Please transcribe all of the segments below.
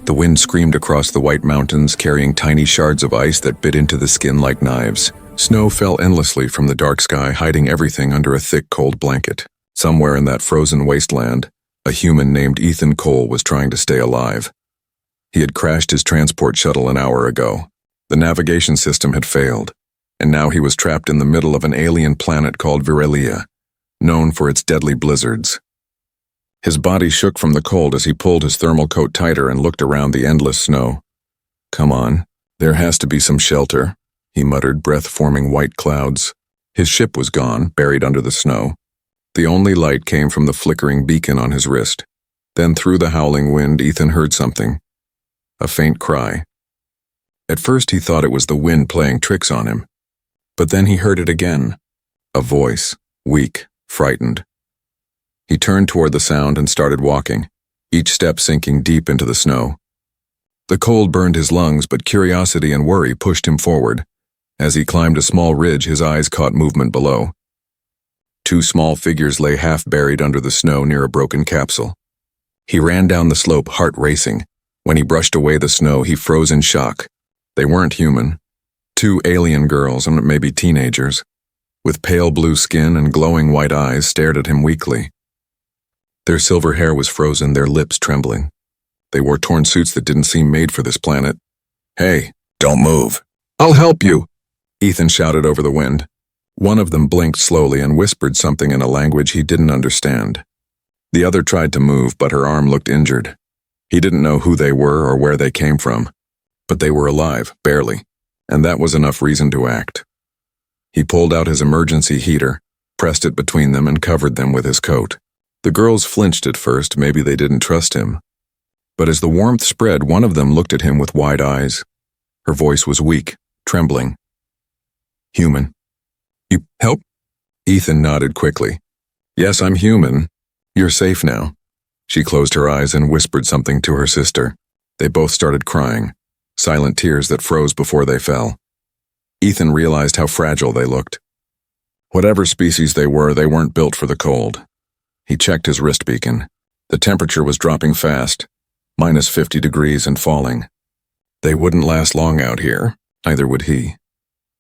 The wind screamed across the white mountains, carrying tiny shards of ice that bit into the skin like knives. Snow fell endlessly from the dark sky, hiding everything under a thick, cold blanket. Somewhere in that frozen wasteland, a human named Ethan Cole was trying to stay alive. He had crashed his transport shuttle an hour ago. The navigation system had failed, and now he was trapped in the middle of an alien planet called Virelia, known for its deadly blizzards. His body shook from the cold as he pulled his thermal coat tighter and looked around the endless snow. "Come on, there has to be some shelter," he muttered, breath forming white clouds. His ship was gone, buried under the snow. The only light came from the flickering beacon on his wrist. Then through the howling wind, Ethan heard something. A faint cry. At first he thought it was the wind playing tricks on him. But then he heard it again. A voice, weak, frightened. He turned toward the sound and started walking, each step sinking deep into the snow. The cold burned his lungs, but curiosity and worry pushed him forward. As he climbed a small ridge, his eyes caught movement below. Two small figures lay half-buried under the snow near a broken capsule. He ran down the slope, heart racing. When he brushed away the snow, he froze in shock. They weren't human. Two alien girls, and maybe teenagers, with pale blue skin and glowing white eyes, stared at him weakly. Their silver hair was frozen, their lips trembling. They wore torn suits that didn't seem made for this planet. "Hey, don't move. I'll help you," Ethan shouted over the wind. One of them blinked slowly and whispered something in a language he didn't understand. The other tried to move, but her arm looked injured. He didn't know who they were or where they came from, but they were alive, barely, and that was enough reason to act. He pulled out his emergency heater, pressed it between them, and covered them with his coat. The girls flinched at first, maybe they didn't trust him. But as the warmth spread, one of them looked at him with wide eyes. Her voice was weak, trembling. "Human. You help?" Ethan nodded quickly. "Yes, I'm human. You're safe now." She closed her eyes and whispered something to her sister. They both started crying, silent tears that froze before they fell. Ethan realized how fragile they looked. Whatever species they weren't built for the cold. He checked his wrist beacon. The temperature was dropping fast, minus 50 degrees and falling. They wouldn't last long out here, neither would he.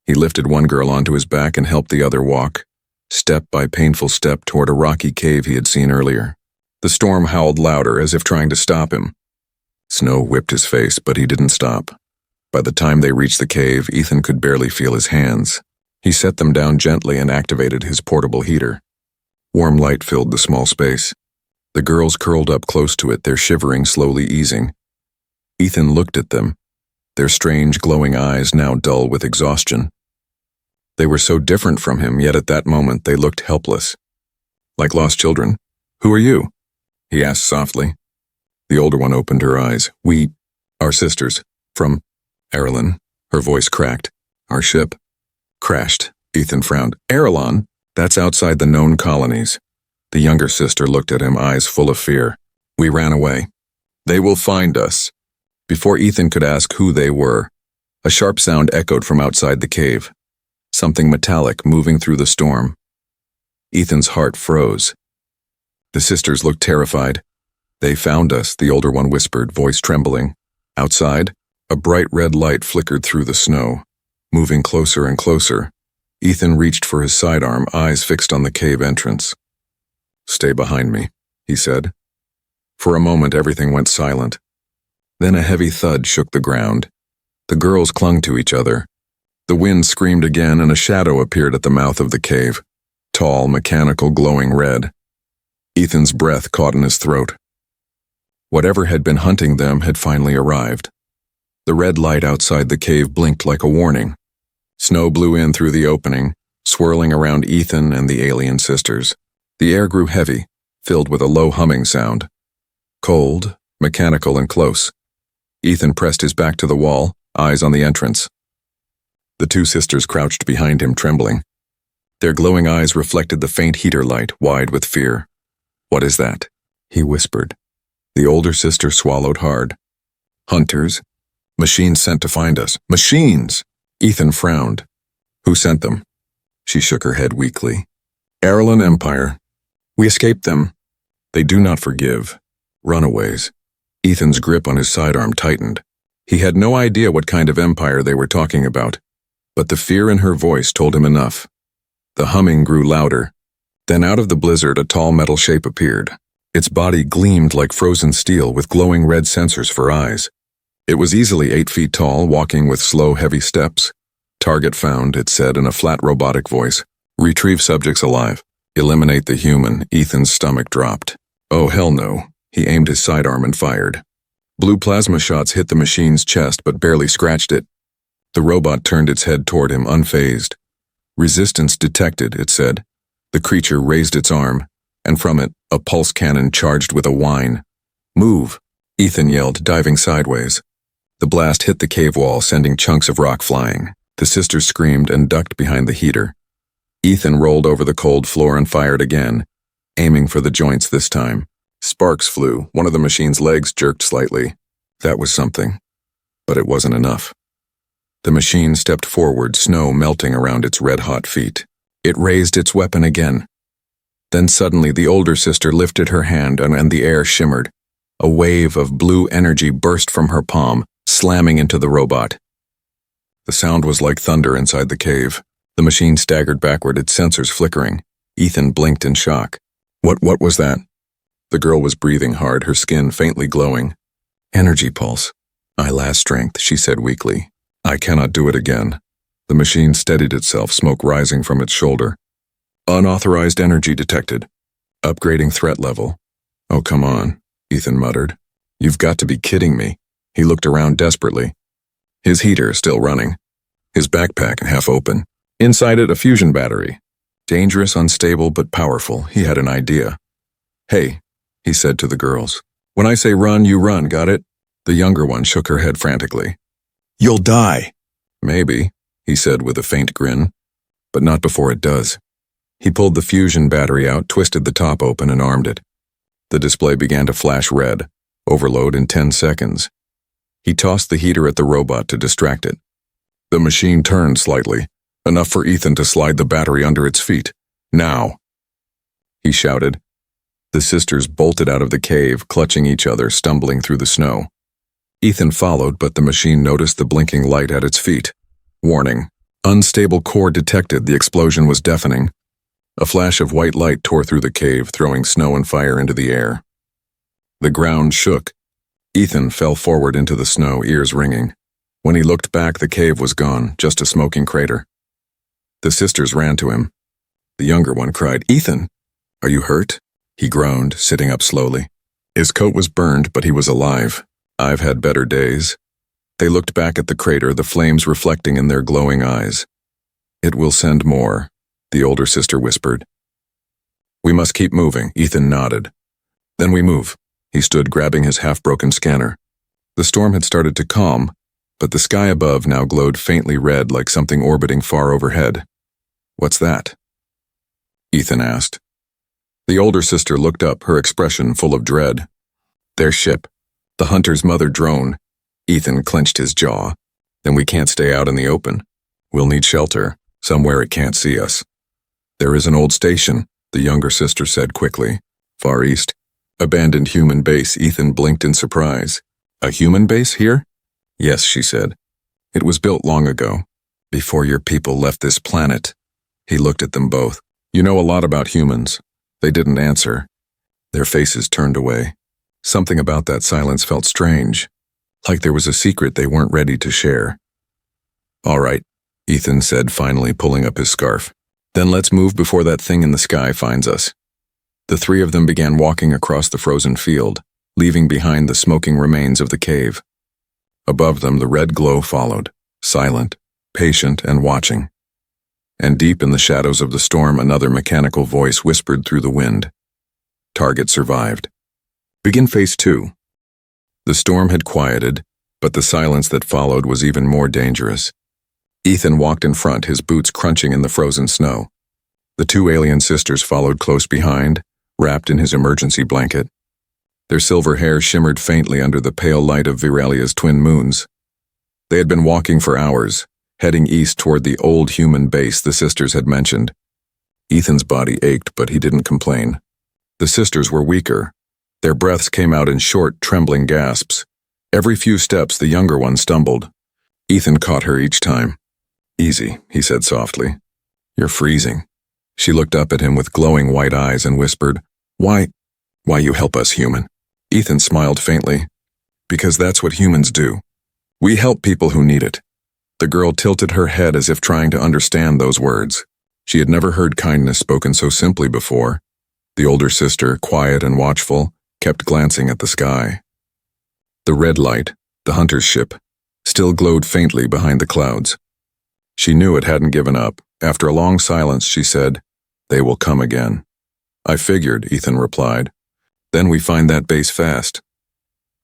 He lifted one girl onto his back and helped the other walk, step by painful step, toward a rocky cave he had seen earlier. The storm howled louder, as if trying to stop him. Snow whipped his face, but he didn't stop. By the time they reached the cave, Ethan could barely feel his hands. He set them down gently and activated his portable heater. Warm light filled the small space. The girls curled up close to it, their shivering slowly easing. Ethan looked at them, their strange glowing eyes now dull with exhaustion. They were so different from him, yet at that moment they looked helpless. Like lost children. "Who are you?" he asked softly. The older one opened her eyes. "We are sisters. From Arelon." Her voice cracked. "Our ship crashed." Ethan frowned. "Arelon? That's outside the known colonies." The younger sister looked at him, eyes full of fear. "We ran away. They will find us." Before Ethan could ask who they were, a sharp sound echoed from outside the cave. Something metallic moving through the storm. Ethan's heart froze. The sisters looked terrified. "They found us," the older one whispered, voice trembling. Outside, a bright red light flickered through the snow, moving closer and closer. Ethan reached for his sidearm, eyes fixed on the cave entrance. "Stay behind me," he said. For a moment, everything went silent. Then a heavy thud shook the ground. The girls clung to each other. The wind screamed again, and a shadow appeared at the mouth of the cave. Tall, mechanical, glowing red. Ethan's breath caught in his throat. Whatever had been hunting them had finally arrived. The red light outside the cave blinked like a warning. Snow blew in through the opening, swirling around Ethan and the alien sisters. The air grew heavy, filled with a low humming sound. Cold, mechanical, and close. Ethan pressed his back to the wall, eyes on the entrance. The two sisters crouched behind him, trembling. Their glowing eyes reflected the faint heater light, wide with fear. "What is that?" he whispered. The older sister swallowed hard. "Hunters. Machines sent to find us. Machines!" Ethan frowned. "Who sent them?" She shook her head weakly. "Arelon Empire. We escaped them. They do not forgive. Runaways. Ethan's grip on his sidearm tightened. He had no idea what kind of empire they were talking about, but the fear in her voice told him enough. The humming grew louder. Then out of the blizzard a tall metal shape appeared. Its body gleamed like frozen steel with glowing red sensors for eyes. It was easily 8 feet tall, walking with slow, heavy steps. Target found, it said in a flat robotic voice. Retrieve subjects alive. Eliminate the human. Ethan's stomach dropped. Oh, hell no. He aimed his sidearm and fired. Blue plasma shots hit the machine's chest but barely scratched it. The robot turned its head toward him, unfazed. Resistance detected, it said. The creature raised its arm, and from it, a pulse cannon charged with a whine. Move, Ethan yelled, diving sideways. The blast hit the cave wall, sending chunks of rock flying. The sisters screamed and ducked behind the heater. Ethan rolled over the cold floor and fired again, aiming for the joints this time. Sparks flew. One of the machine's legs jerked slightly. That was something. But it wasn't enough. The machine stepped forward, snow melting around its red-hot feet. It raised its weapon again. Then suddenly the older sister lifted her hand and the air shimmered. A wave of blue energy burst from her palm, slamming into the robot. The sound was like thunder inside the cave. The machine staggered backward, its sensors flickering. Ethan blinked in shock. What was that? The girl was breathing hard, her skin faintly glowing. Energy pulse. I lack strength, she said weakly. I cannot do it again. The machine steadied itself, smoke rising from its shoulder. Unauthorized energy detected. Upgrading threat level. Oh, come on, Ethan muttered. You've got to be kidding me. He looked around desperately. His heater still running. His backpack half open. Inside it, a fusion battery. Dangerous, unstable, but powerful. He had an idea. Hey, he said to the girls. When I say run, you run, got it? The younger one shook her head frantically. You'll die. Maybe, he said with a faint grin. But not before it does. He pulled the fusion battery out, twisted the top open, and armed it. The display began to flash red. Overload in 10 seconds. He tossed the heater at the robot to distract it. The machine turned slightly, enough for Ethan to slide the battery under its feet. Now, he shouted. The sisters bolted out of the cave, clutching each other, stumbling through the snow. Ethan followed, but the machine noticed the blinking light at its feet. Warning. Unstable core detected. The explosion was deafening. A flash of white light tore through the cave, throwing snow and fire into the air. The ground shook. Ethan fell forward into the snow, ears ringing. When he looked back, the cave was gone, just a smoking crater. The sisters ran to him. The younger one cried, Ethan, are you hurt? He groaned, sitting up slowly. His coat was burned, but he was alive. I've had better days. They looked back at the crater, the flames reflecting in their glowing eyes. It will send more, the older sister whispered. We must keep moving, Ethan nodded. Then we move. He stood grabbing his half-broken scanner. The storm had started to calm, but the sky above now glowed faintly red like something orbiting far overhead. What's that? Ethan asked. The older sister looked up, her expression full of dread. Their ship. The hunter's mother drone. Ethan clenched his jaw. Then we can't stay out in the open. We'll need shelter, somewhere it can't see us. There is an old station, the younger sister said quickly. Far east. Abandoned human base. Ethan blinked in surprise. A human base here? Yes, she said. It was built long ago, before your people left this planet. He looked at them both. You know a lot about humans. They didn't answer. Their faces turned away. Something about that silence felt strange, like there was a secret they weren't ready to share. All right, Ethan said, finally pulling up his scarf. Then let's move before that thing in the sky finds us. The three of them began walking across the frozen field, leaving behind the smoking remains of the cave. Above them, the red glow followed, silent, patient, and watching. And deep in the shadows of the storm, another mechanical voice whispered through the wind. Target survived. Begin phase 2. The storm had quieted, but the silence that followed was even more dangerous. Ethan walked in front, his boots crunching in the frozen snow. The two alien sisters followed close behind, wrapped in his emergency blanket. Their silver hair shimmered faintly under the pale light of Viralia's twin moons. They had been walking for hours, heading east toward the old human base the sisters had mentioned. Ethan's body ached, but he didn't complain. The sisters were weaker. Their breaths came out in short, trembling gasps. Every few steps, the younger one stumbled. Ethan caught her each time. "Easy," he said softly. "You're freezing." She looked up at him with glowing white eyes and whispered, Why you help us, human?" Ethan smiled faintly. "Because that's what humans do. We help people who need it." The girl tilted her head as if trying to understand those words. She had never heard kindness spoken so simply before. The older sister, quiet and watchful, kept glancing at the sky. The red light, the hunter's ship, still glowed faintly behind the clouds. She knew it hadn't given up. After a long silence, she said, "They will come again." "I figured," Ethan replied. "Then we find that base fast."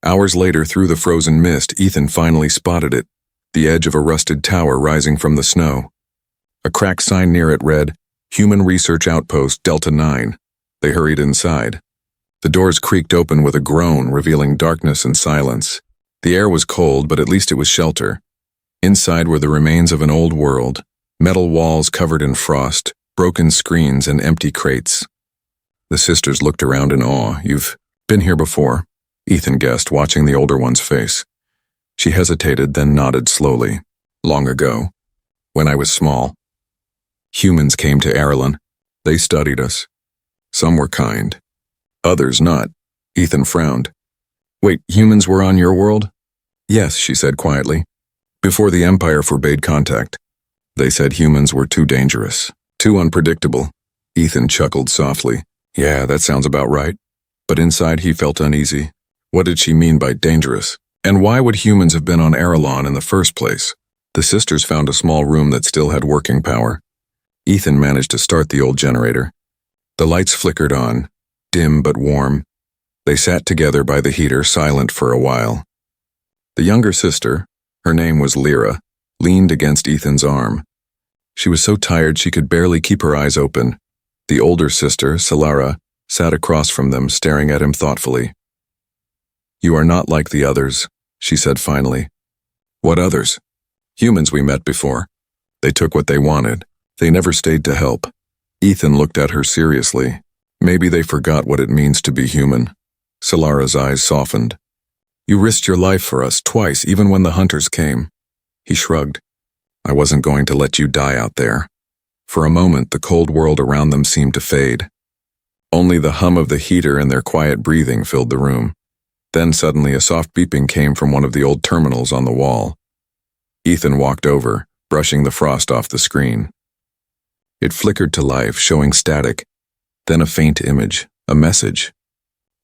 Hours later, through the frozen mist, Ethan finally spotted it, the edge of a rusted tower rising from the snow. A cracked sign near it read, "Human Research Outpost, Delta 9. They hurried inside. The doors creaked open with a groan, revealing darkness and silence. The air was cold, but at least it was shelter. Inside were the remains of an old world, metal walls covered in frost, broken screens, and empty crates. The sisters looked around in awe. "You've been here before," Ethan guessed, watching the older one's face. She hesitated, then nodded slowly. "Long ago, when I was small. Humans came to Ireland. They studied us. Some were kind, others not." Ethan frowned. "Wait, humans were on your world?" "Yes," she said quietly. "Before the Empire forbade contact. They said humans were too dangerous, too unpredictable." Ethan chuckled softly. "Yeah, that sounds about right." But inside he felt uneasy. What did she mean by dangerous? And why would humans have been on Arelon in the first place? The sisters found a small room that still had working power. Ethan managed to start the old generator. The lights flickered on, dim but warm. They sat together by the heater, silent for a while. The younger sister, her name was Lyra, leaned against Ethan's arm. She was so tired she could barely keep her eyes open. The older sister, Solara, sat across from them, staring at him thoughtfully. "You are not like the others," she said finally. "What others?" "Humans we met before. They took what they wanted. They never stayed to help." Ethan looked at her seriously. Maybe they forgot what it means to be human. Solara's eyes softened. "You risked your life for us twice, even when the hunters came." He shrugged. "I wasn't going to let you die out there." For a moment, the cold world around them seemed to fade. Only the hum of the heater and their quiet breathing filled the room. Then suddenly a soft beeping came from one of the old terminals on the wall. Ethan walked over, brushing the frost off the screen. It flickered to life, showing static, then a faint image, a message.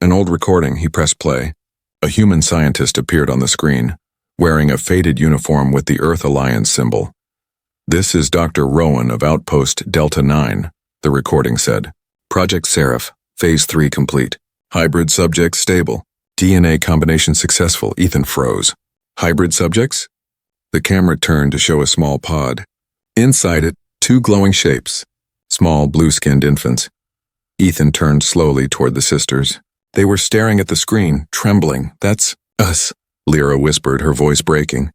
An old recording. He pressed play. A human scientist appeared on the screen, wearing a faded uniform with the Earth Alliance symbol. "This is Dr. Rowan of Outpost Delta 9, the recording said. "Project Seraph, Phase 3 complete. Hybrid subjects stable. DNA combination successful." Ethan froze. "Hybrid subjects?" The camera turned to show a small pod. Inside it, 2 glowing shapes, small blue-skinned infants. Ethan turned slowly toward the sisters. They were staring at the screen, trembling. "That's us," Lyra whispered, her voice breaking.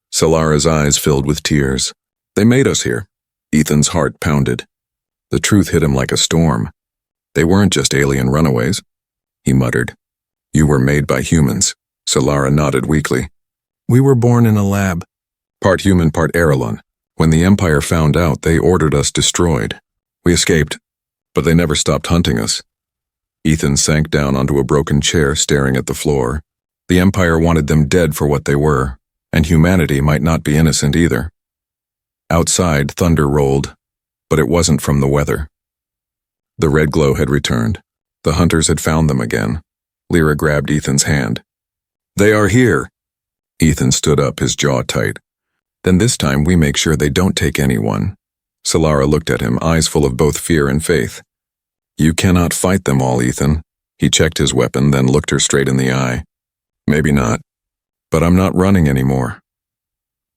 Solara's eyes filled with tears. "They made us here." Ethan's heart pounded. The truth hit him like a storm. They weren't just alien runaways. He muttered. "You were made by humans." Solara nodded weakly. "We were born in a lab. Part human, part Arelon. When the Empire found out, they ordered us destroyed. We escaped, but they never stopped hunting us." Ethan sank down onto a broken chair, staring at the floor. The Empire wanted them dead for what they were, and humanity might not be innocent either. Outside, thunder rolled, but it wasn't from the weather. The red glow had returned. The hunters had found them again. Lyra grabbed Ethan's hand. "They are here." Ethan stood up, his jaw tight. "Then this time we make sure they don't take anyone." Solara looked at him, eyes full of both fear and faith. "You cannot fight them all, Ethan." He checked his weapon, then looked her straight in the eye. "Maybe not. But I'm not running anymore."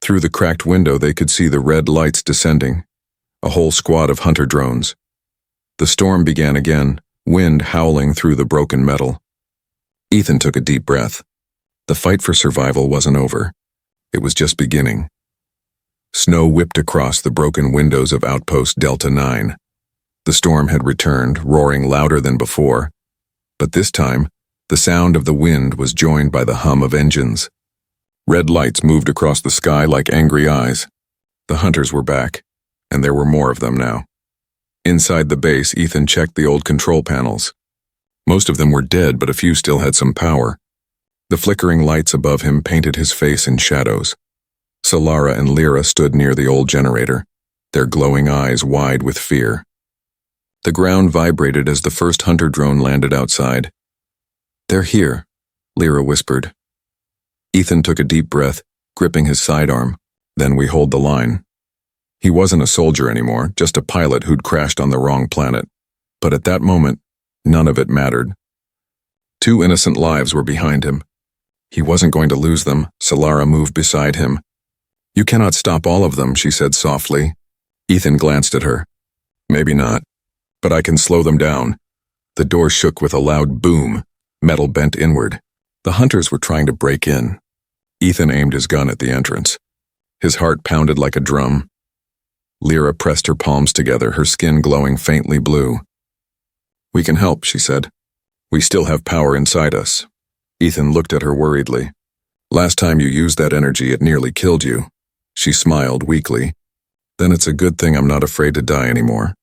Through the cracked window they could see the red lights descending, a whole squad of hunter drones. The storm began again, wind howling through the broken metal. Ethan took a deep breath. The fight for survival wasn't over. It was just beginning. Snow whipped across the broken windows of Outpost Delta 9. The storm had returned, roaring louder than before. But this time, The sound of the wind was joined by the hum of engines. Red lights moved across the sky like angry eyes. The hunters were back, and there were more of them now. Inside the base, Ethan checked the old control panels. Most of them were dead, but a few still had some power. The flickering lights above him painted his face in shadows. Solara and Lyra stood near the old generator, their glowing eyes wide with fear. The ground vibrated as the first hunter drone landed outside. "They're here," Lyra whispered. Ethan took a deep breath, gripping his sidearm. "Then we hold the line." He wasn't a soldier anymore, just a pilot who'd crashed on the wrong planet. But at that moment, none of it mattered. 2 innocent lives were behind him. He wasn't going to lose them. Solara moved beside him. "You cannot stop all of them," she said softly. Ethan glanced at her. "Maybe not, but I can slow them down." The door shook with a loud boom. Metal bent inward. The hunters were trying to break in. Ethan aimed his gun at the entrance. His heart pounded like a drum. Lyra pressed her palms together, her skin glowing faintly blue. "We can help," she said. "We still have power inside us." Ethan looked at her worriedly. "Last time you used that energy, it nearly killed you." She smiled weakly. "Then it's a good thing I'm not afraid to die anymore."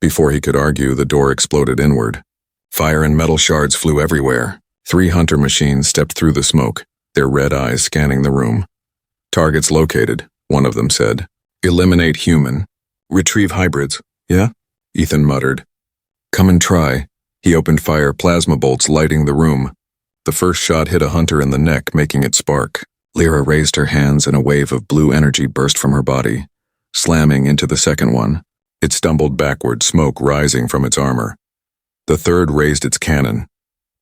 Before he could argue, the door exploded inward. Fire and metal shards flew everywhere. 3 hunter machines stepped through the smoke, their red eyes scanning the room. "Targets located," one of them said. "Eliminate human. Retrieve hybrids." "Yeah?" Ethan muttered. "Come and try." He opened fire, plasma bolts lighting the room. The first shot hit a hunter in the neck, making it spark. Lyra raised her hands and a wave of blue energy burst from her body, slamming into the second one. It stumbled backward, smoke rising from its armor. The third raised its cannon.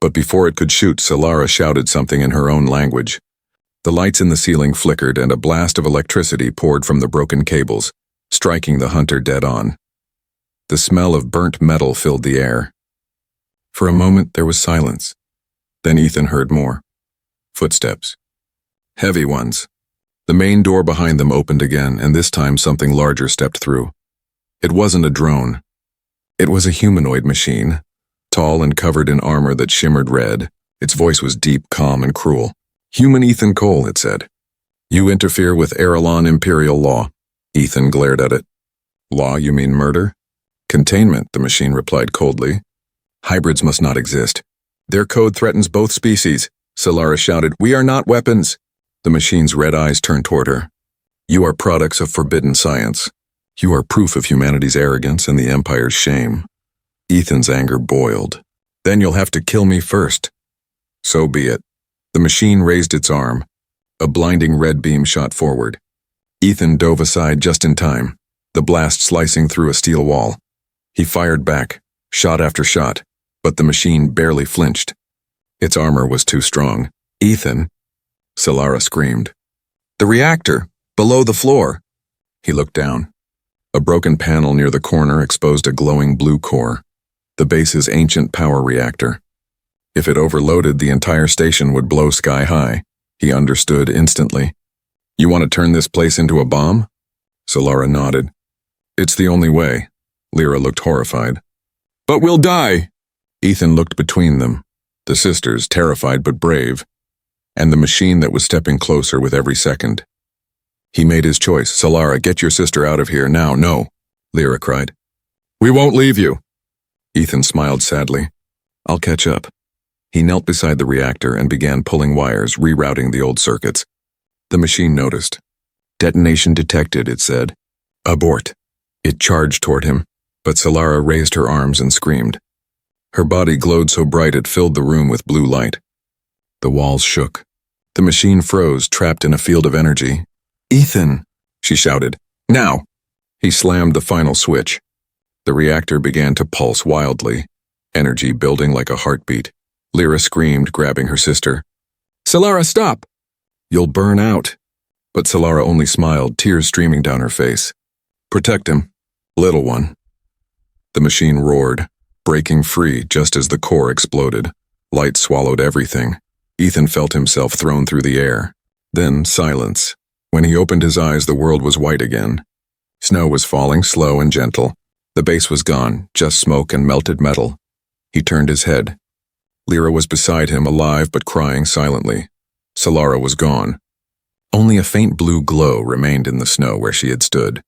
But before it could shoot, Solara shouted something in her own language. The lights in the ceiling flickered and a blast of electricity poured from the broken cables, striking the hunter dead on. The smell of burnt metal filled the air. For a moment there was silence. Then Ethan heard more. Footsteps. Heavy ones. The main door behind them opened again, and this time something larger stepped through. It wasn't a drone. It was a humanoid machine, tall and covered in armor that shimmered red. Its voice was deep, calm, and cruel. "Human Ethan Cole," it said. "You interfere with Erelon Imperial law." Ethan glared at it. "Law, you mean murder?" "Containment," the machine replied coldly. "Hybrids must not exist. Their code threatens both species," Solara shouted. "We are not weapons." The machine's red eyes turned toward her. "You are products of forbidden science. You are proof of humanity's arrogance and the Empire's shame." Ethan's anger boiled. "Then you'll have to kill me first." "So be it." The machine raised its arm. A blinding red beam shot forward. Ethan dove aside just in time, the blast slicing through a steel wall. He fired back, shot after shot, but the machine barely flinched. Its armor was too strong. "Ethan!" Solara screamed. "The reactor! Below the floor!" He looked down. A broken panel near the corner exposed a glowing blue core, the base's ancient power reactor. If it overloaded, the entire station would blow sky high. He understood instantly. "You want to turn this place into a bomb?" Solara nodded. "It's the only way." Lyra looked horrified. "But we'll die!" Ethan looked between them, the sisters, terrified but brave, and the machine that was stepping closer with every second. He made his choice. "Solara, get your sister out of here now." "No," Lyra cried. "We won't leave you." Ethan smiled sadly. "I'll catch up." He knelt beside the reactor and began pulling wires, rerouting the old circuits. The machine noticed. "Detonation detected," it said. "Abort." It charged toward him, but Solara raised her arms and screamed. Her body glowed so bright it filled the room with blue light. The walls shook. The machine froze, trapped in a field of energy. "Ethan!" she shouted. "Now!" He slammed the final switch. The reactor began to pulse wildly, energy building like a heartbeat. Lyra screamed, grabbing her sister. "Solara, stop!" "You'll burn out." But Solara only smiled, tears streaming down her face. "Protect him, little one." The machine roared, breaking free just as the core exploded. Light swallowed everything. Ethan felt himself thrown through the air. Then silence. When he opened his eyes, the world was white again. Snow was falling, slow and gentle. The base was gone, just smoke and melted metal. He turned his head. Lyra was beside him, alive but crying silently. Solara was gone. Only a faint blue glow remained in the snow where she had stood.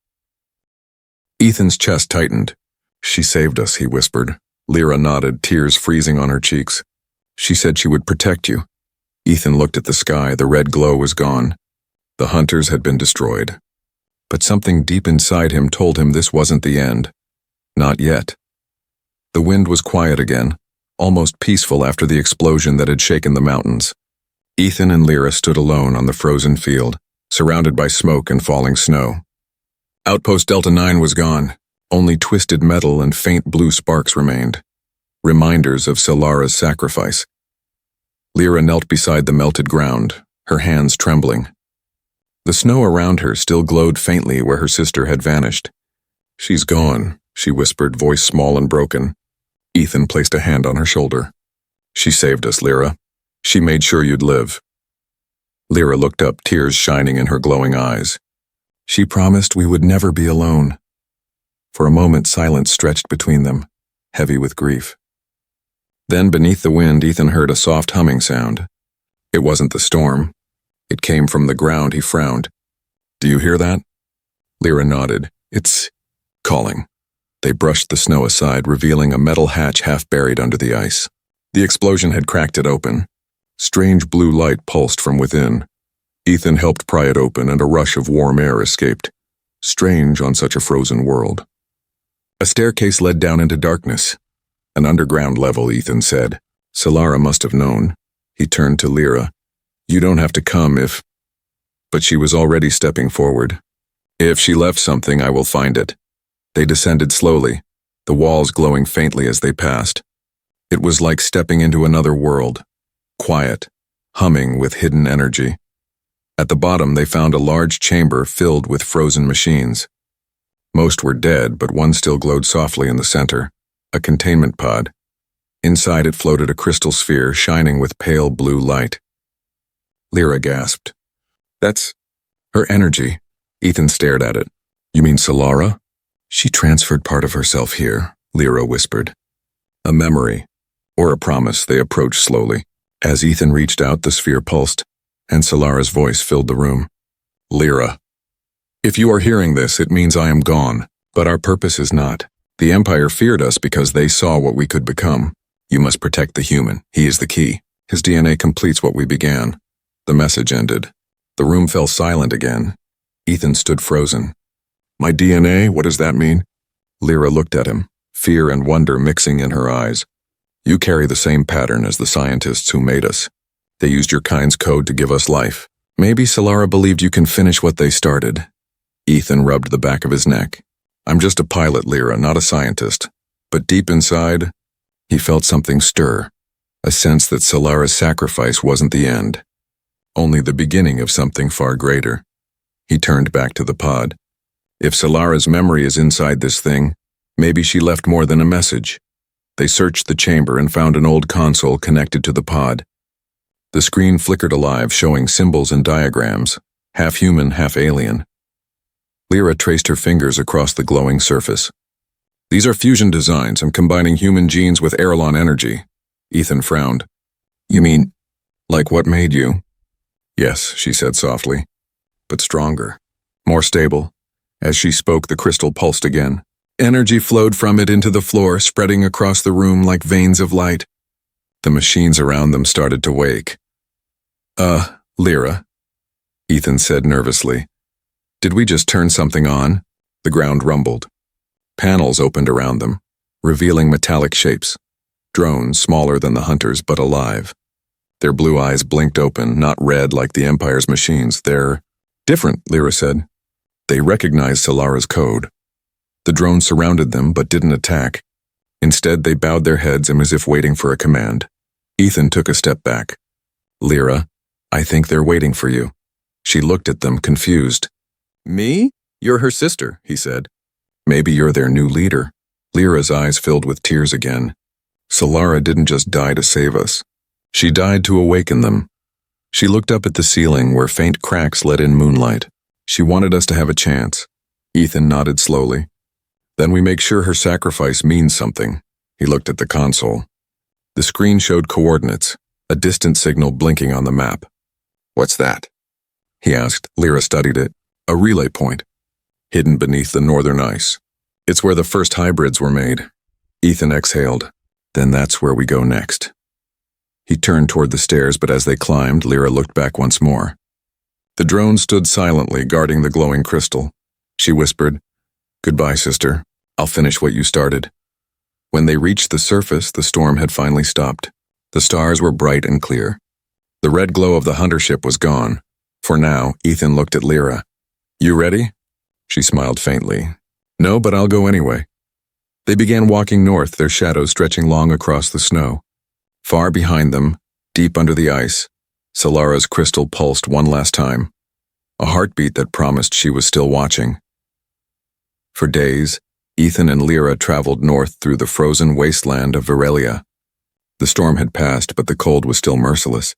Ethan's chest tightened. "She saved us," he whispered. Lyra nodded, tears freezing on her cheeks. "She said she would protect you." Ethan looked at the sky. The red glow was gone. The hunters had been destroyed. But something deep inside him told him this wasn't the end. Not yet. The wind was quiet again, almost peaceful after the explosion that had shaken the mountains. Ethan and Lyra stood alone on the frozen field, surrounded by smoke and falling snow. Outpost Delta 9 was gone. Only twisted metal and faint blue sparks remained, reminders of Solara's sacrifice. Lyra knelt beside the melted ground, her hands trembling. The snow around her still glowed faintly where her sister had vanished. "She's gone," she whispered, voice small and broken. Ethan placed a hand on her shoulder. "She saved us, Lyra. She made sure you'd live." Lyra looked up, tears shining in her glowing eyes. "She promised we would never be alone." For a moment, silence stretched between them, heavy with grief. Then, beneath the wind, Ethan heard a soft humming sound. It wasn't the storm. It came from the ground. He frowned. "Do you hear that?" Lyra nodded. "It's calling." They brushed the snow aside, revealing a metal hatch half buried under the ice. The explosion had cracked it open. Strange blue light pulsed from within. Ethan helped pry it open, and a rush of warm air escaped. Strange on such a frozen world. A staircase led down into darkness. An underground level, Ethan said. Solara must have known. He turned to Lyra. "You don't have to come if—" But she was already stepping forward. "If she left something, I will find it." They descended slowly, the walls glowing faintly as they passed. It was like stepping into another world. Quiet, humming with hidden energy. At the bottom, they found a large chamber filled with frozen machines. Most were dead, but one still glowed softly in the center, a containment pod. Inside it floated a crystal sphere shining with pale blue light. Lyra gasped. "That's her energy." Ethan stared at it. "You mean Solara?" "She transferred part of herself here," Lyra whispered. "A memory, or a promise." They approached slowly. As Ethan reached out, the sphere pulsed, and Solara's voice filled the room. "Lyra, if you are hearing this, it means I am gone, but our purpose is not. The Empire feared us because they saw what we could become. You must protect the human. He is the key. His DNA completes what we began." The message ended. The room fell silent again. Ethan stood frozen. "My DNA? What does that mean?" Lyra looked at him, fear and wonder mixing in her eyes. "You carry the same pattern as the scientists who made us. They used your kind's code to give us life. Maybe Solara believed you can finish what they started." Ethan rubbed the back of his neck. "I'm just a pilot, Lyra, not a scientist." But deep inside, he felt something stir, a sense that Solara's sacrifice wasn't the end, only the beginning of something far greater. He turned back to the pod. If Solara's memory is inside this thing, maybe she left more than a message. They searched the chamber and found an old console connected to the pod. The screen flickered alive, showing symbols and diagrams, half human, half alien. Lyra traced her fingers across the glowing surface. "These are fusion designs. I'm combining human genes with Airlon energy." Ethan frowned. "You mean, like what made you?" "Yes," she said softly, "but stronger, more stable." As she spoke, the crystal pulsed again. Energy flowed from it into the floor, spreading across the room like veins of light. The machines around them started to wake. Lyra," Ethan said nervously. "Did we just turn something on?" The ground rumbled. Panels opened around them, revealing metallic shapes. Drones smaller than the hunters, but alive. Their blue eyes blinked open, not red like the Empire's machines. "They're different," Lyra said. They recognized Solara's code. The drones surrounded them, but didn't attack. Instead, they bowed their heads and as if waiting for a command. Ethan took a step back. "Lyra, I think they're waiting for you." She looked at them, confused. "Me? You're her sister," he said. "Maybe you're their new leader." Lyra's eyes filled with tears again. "Solara didn't just die to save us. She died to awaken them." She looked up at the ceiling where faint cracks let in moonlight. "She wanted us to have a chance." Ethan nodded slowly. "Then we make sure her sacrifice means something." He looked at the console. The screen showed coordinates, a distant signal blinking on the map. "What's that?" he asked. Lyra studied it. "A relay point, hidden beneath the northern ice. It's where the first hybrids were made." Ethan exhaled. "Then that's where we go next." He turned toward the stairs, but as they climbed, Lyra looked back once more. The drone stood silently, guarding the glowing crystal. She whispered, "Goodbye, sister. I'll finish what you started." When they reached the surface, the storm had finally stopped. The stars were bright and clear. The red glow of the hunter ship was gone. For now, Ethan looked at Lyra. "You ready?" She smiled faintly. "No, but I'll go anyway." They began walking north, their shadows stretching long across the snow. Far behind them, deep under the ice, Solara's crystal pulsed one last time, a heartbeat that promised she was still watching. For days, Ethan and Lyra traveled north through the frozen wasteland of Virelia. The storm had passed, but the cold was still merciless.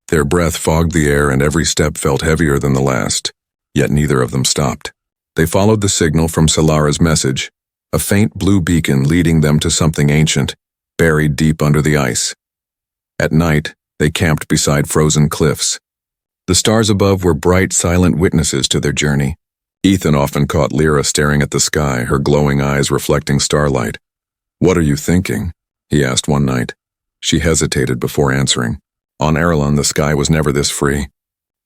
Their breath fogged the air and every step felt heavier than the last, yet neither of them stopped. They followed the signal from Solara's message, a faint blue beacon leading them to something ancient, buried deep under the ice. At night, they camped beside frozen cliffs. The stars above were bright, silent witnesses to their journey. Ethan often caught Lyra staring at the sky, her glowing eyes reflecting starlight. "What are you thinking?" he asked one night. She hesitated before answering. "On Arelon, the sky was never this free.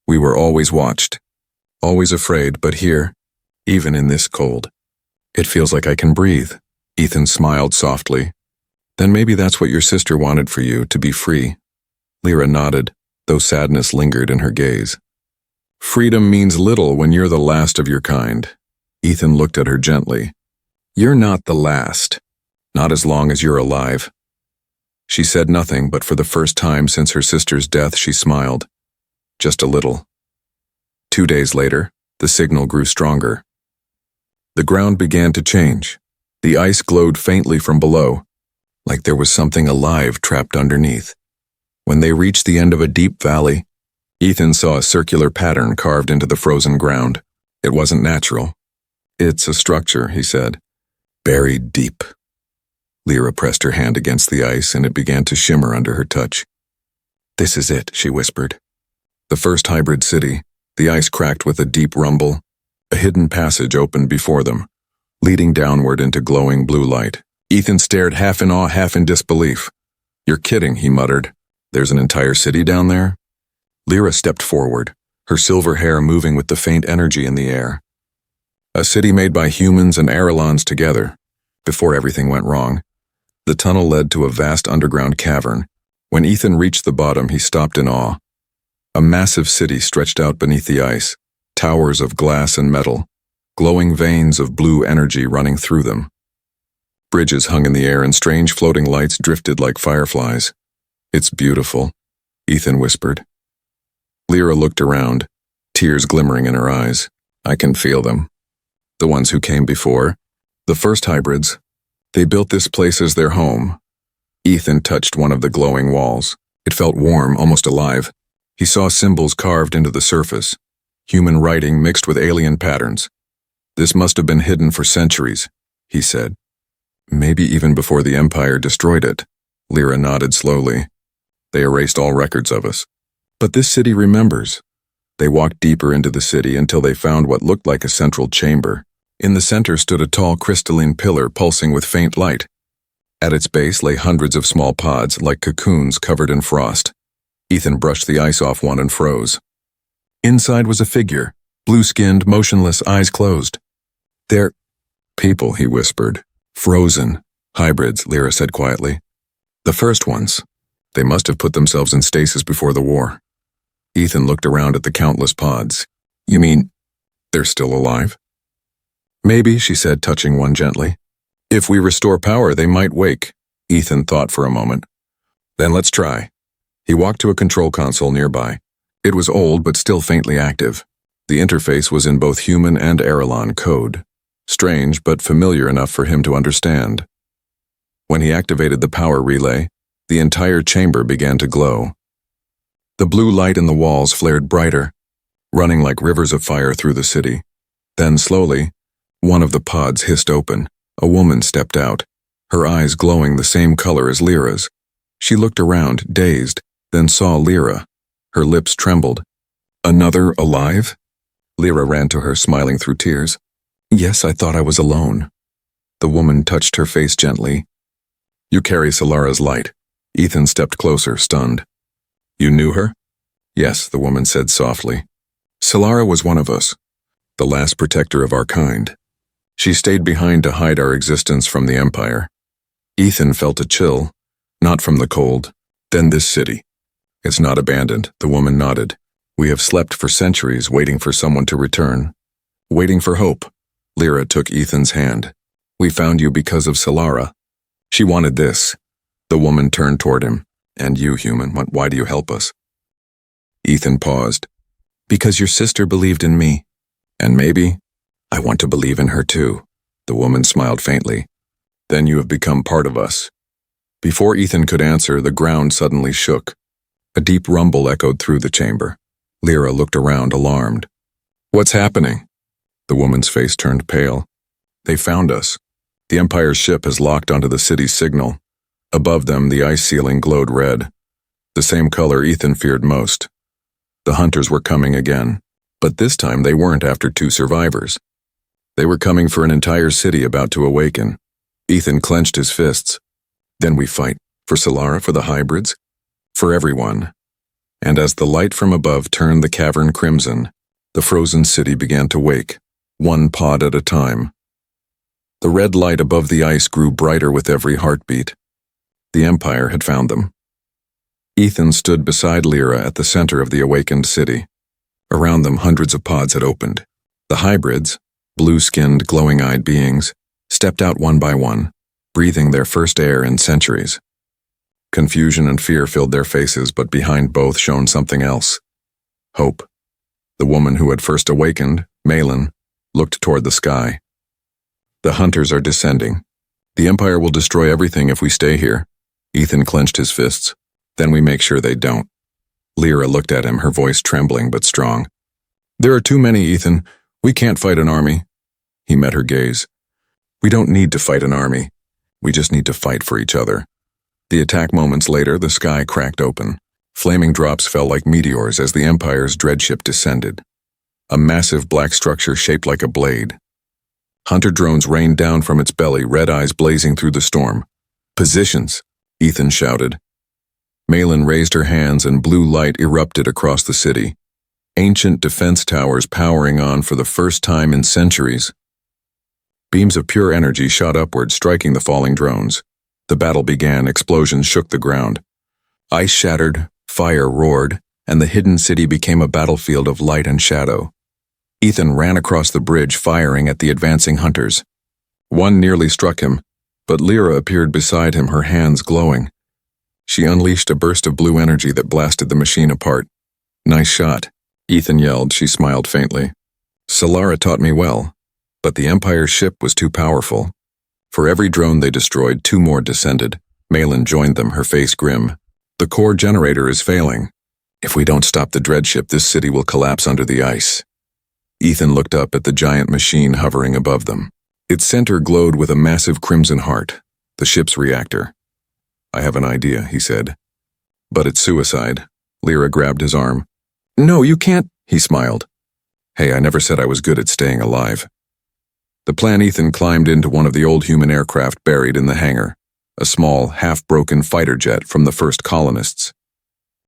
We were always watched, always afraid, but here, even in this cold, it feels like I can breathe." Ethan smiled softly. "Then maybe that's what your sister wanted for you, to be free." Lyra nodded, though sadness lingered in her gaze. "Freedom means little when you're the last of your kind." Ethan looked at her gently. "You're not the last. Not as long as you're alive." She said nothing, but for the first time since her sister's death, she smiled. Just a little. 2 days later, the signal grew stronger. The ground began to change. The ice glowed faintly from below, like there was something alive trapped underneath. When they reached the end of a deep valley, Ethan saw a circular pattern carved into the frozen ground. It wasn't natural. "It's a structure," he said, "buried deep." Lyra pressed her hand against the ice and it began to shimmer under her touch. "This is it," she whispered. The first hybrid city. The ice cracked with a deep rumble. A hidden passage opened before them, leading downward into glowing blue light. Ethan stared, half in awe, half in disbelief. "You're kidding," he muttered. "There's an entire city down there?" Lyra stepped forward, her silver hair moving with the faint energy in the air. "A city made by humans and Arelons together. Before everything went wrong." The tunnel led to a vast underground cavern. When Ethan reached the bottom, he stopped in awe. A massive city stretched out beneath the ice, towers of glass and metal, glowing veins of blue energy running through them. Bridges hung in the air and strange floating lights drifted like fireflies. "It's beautiful," Ethan whispered. Lyra looked around, tears glimmering in her eyes. "I can feel them. The ones who came before, the first hybrids, they built this place as their home." Ethan touched one of the glowing walls. It felt warm, almost alive. He saw symbols carved into the surface, human writing mixed with alien patterns. "This must have been hidden for centuries," he said. "Maybe even before the Empire destroyed it." Lyra nodded slowly. "They erased all records of us. But this city remembers." They walked deeper into the city until they found what looked like a central chamber. In the center stood a tall crystalline pillar pulsing with faint light. At its base lay hundreds of small pods, like cocoons covered in frost. Ethan brushed the ice off one and froze. Inside was a figure, blue-skinned, motionless, eyes closed. "They're people," he whispered. "Frozen. Hybrids," Lyra said quietly. "The first ones. They must have put themselves in stasis before the war." Ethan looked around at the countless pods. "You mean they're still alive?" "Maybe," she said, touching one gently. "If we restore power, they might wake." Ethan thought for a moment. "Then let's try." He walked to a control console nearby. It was old but still faintly active. The interface was in both human and Arelon code. Strange, but familiar enough for him to understand. When he activated the power relay, the entire chamber began to glow. The blue light in the walls flared brighter, running like rivers of fire through the city. Then slowly, one of the pods hissed open. A woman stepped out, her eyes glowing the same color as Lyra's. She looked around, dazed, then saw Lyra. Her lips trembled. Another alive? Lyra ran to her, smiling through tears. Yes, I thought I was alone. The woman touched her face gently. You carry Solara's light. Ethan stepped closer, stunned. You knew her? Yes, the woman said softly. Solara was one of us, the last protector of our kind. She stayed behind to hide our existence from the Empire. Ethan felt a chill, not from the cold, then this city. It's not abandoned, the woman nodded. We have slept for centuries waiting for someone to return. Waiting for hope. Lyra took Ethan's hand. We found you because of Solara. She wanted this. The woman turned toward him. And you, human, why do you help us? Ethan paused. Because your sister believed in me. And maybe, I want to believe in her too. The woman smiled faintly. Then you have become part of us. Before Ethan could answer, the ground suddenly shook. A deep rumble echoed through the chamber. Lyra looked around, alarmed. What's happening? The woman's face turned pale. They found us. The Empire's ship has locked onto the city's signal. Above them, the ice ceiling glowed red, the same color Ethan feared most. The hunters were coming again, but this time they weren't after 2 survivors. They were coming for an entire city about to awaken. Ethan clenched his fists. Then we fight, for Solara, for the hybrids, for everyone. And as the light from above turned the cavern crimson, the frozen city began to wake, one pod at a time. The red light above the ice grew brighter with every heartbeat. The Empire had found them. Ethan stood beside Lyra at the center of the awakened city. Around them, hundreds of pods had opened. The hybrids, blue-skinned, glowing-eyed beings, stepped out one by one, breathing their first air in centuries. Confusion and fear filled their faces, but behind both shone something else. Hope. The woman who had first awakened, Malin, looked toward the sky. The hunters are descending. The Empire will destroy everything if we stay here. Ethan clenched his fists. Then we make sure they don't. Lyra looked at him, her voice trembling but strong. There are too many, Ethan. We can't fight an army. He met her gaze. We don't need to fight an army. We just need to fight for each other. The attack moments later, the sky cracked open. Flaming drops fell like meteors as the Empire's dreadship descended. A massive black structure shaped like a blade. Hunter drones rained down from its belly, red eyes blazing through the storm. Positions, Ethan shouted. Malin raised her hands and blue light erupted across the city. Ancient defense towers powering on for the first time in centuries. Beams of pure energy shot upward, striking the falling drones. The battle began, explosions shook the ground. Ice shattered, fire roared, and the hidden city became a battlefield of light and shadow. Ethan ran across the bridge, firing at the advancing hunters. One nearly struck him, but Lyra appeared beside him, her hands glowing. She unleashed a burst of blue energy that blasted the machine apart. Nice shot, Ethan yelled. She smiled faintly. Solara taught me well, but the Empire's ship was too powerful. For every drone they destroyed, 2 more descended. Malin joined them, her face grim. The core generator is failing. If we don't stop the dreadship, this city will collapse under the ice. Ethan looked up at the giant machine hovering above them. Its center glowed with a massive crimson heart, the ship's reactor. I have an idea, he said. But it's suicide. Lyra grabbed his arm. No, you can't, he smiled. Hey, I never said I was good at staying alive. The plan. Ethan climbed into one of the old human aircraft buried in the hangar, a small, half-broken fighter jet from the first colonists.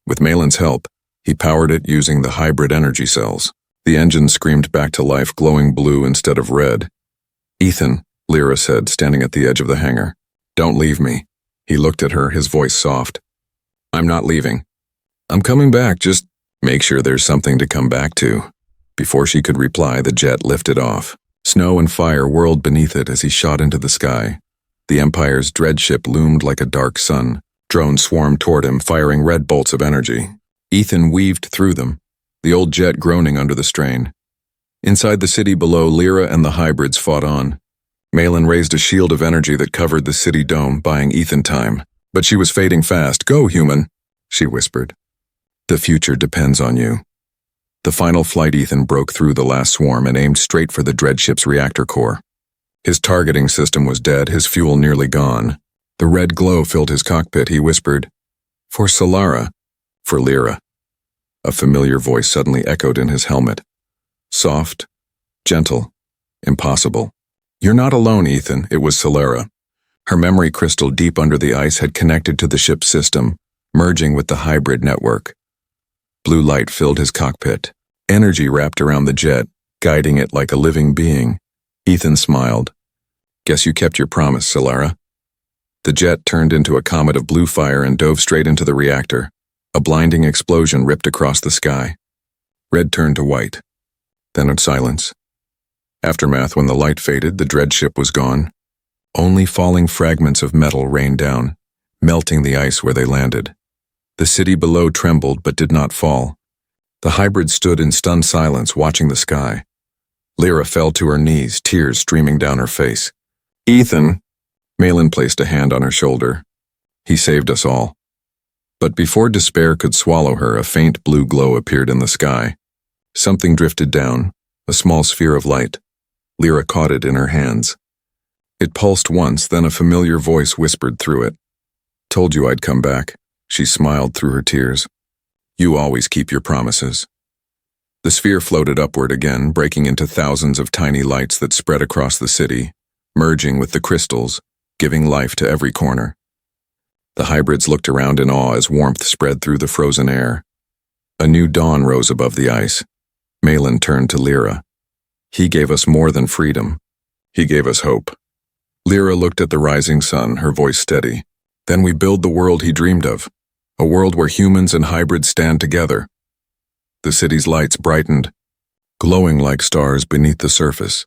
With Malin's help, he powered it using the hybrid energy cells. The engine screamed back to life, glowing blue instead of red. Ethan, Lyra said, standing at the edge of the hangar. Don't leave me. He looked at her, his voice soft. I'm not leaving. I'm coming back, just make sure there's something to come back to. Before she could reply, the jet lifted off. Snow and fire whirled beneath it as he shot into the sky. The Empire's dreadship loomed like a dark sun. Drones swarmed toward him, firing red bolts of energy. Ethan weaved through them, the old jet groaning under the strain. Inside the city below, Lyra and the hybrids fought on. Malin raised a shield of energy that covered the city dome, buying Ethan time. But she was fading fast. Go, human, she whispered. The future depends on you. The final flight, Ethan broke through the last swarm and aimed straight for the dreadship's reactor core. His targeting system was dead, his fuel nearly gone. The red glow filled his cockpit. He whispered, For Solara, for Lyra. A familiar voice suddenly echoed in his helmet. Soft, gentle, impossible. You're not alone, Ethan, it was Solara. Her memory crystal deep under the ice had connected to the ship's system, merging with the hybrid network. Blue light filled his cockpit. Energy wrapped around the jet, guiding it like a living being. Ethan smiled. Guess you kept your promise, Solara. The jet turned into a comet of blue fire and dove straight into the reactor. A blinding explosion ripped across the sky. Red turned to white. Then a silence. Aftermath. When the light faded, the dread ship was gone. Only falling fragments of metal rained down, melting the ice where they landed. The city below trembled but did not fall. The hybrid stood in stunned silence, watching the sky. Lyra fell to her knees, tears streaming down her face. Ethan! Malin placed a hand on her shoulder. He saved us all. But before despair could swallow her, a faint blue glow appeared in the sky. Something drifted down, a small sphere of light. Lyra caught it in her hands. It pulsed once, then a familiar voice whispered through it. Told you I'd come back. She smiled through her tears. You always keep your promises. The sphere floated upward again, breaking into thousands of tiny lights that spread across the city, merging with the crystals, giving life to every corner. The hybrids looked around in awe as warmth spread through the frozen air. A new dawn rose above the ice. Malin turned to Lyra. He gave us more than freedom. He gave us hope. Lyra looked at the rising sun, her voice steady. Then we build the world he dreamed of, a world where humans and hybrids stand together. The city's lights brightened, glowing like stars beneath the surface.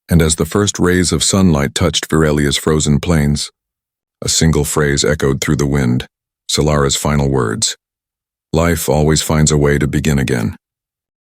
And as the first rays of sunlight touched Virelia's frozen plains, a single phrase echoed through the wind, Solara's final words. Life always finds a way to begin again.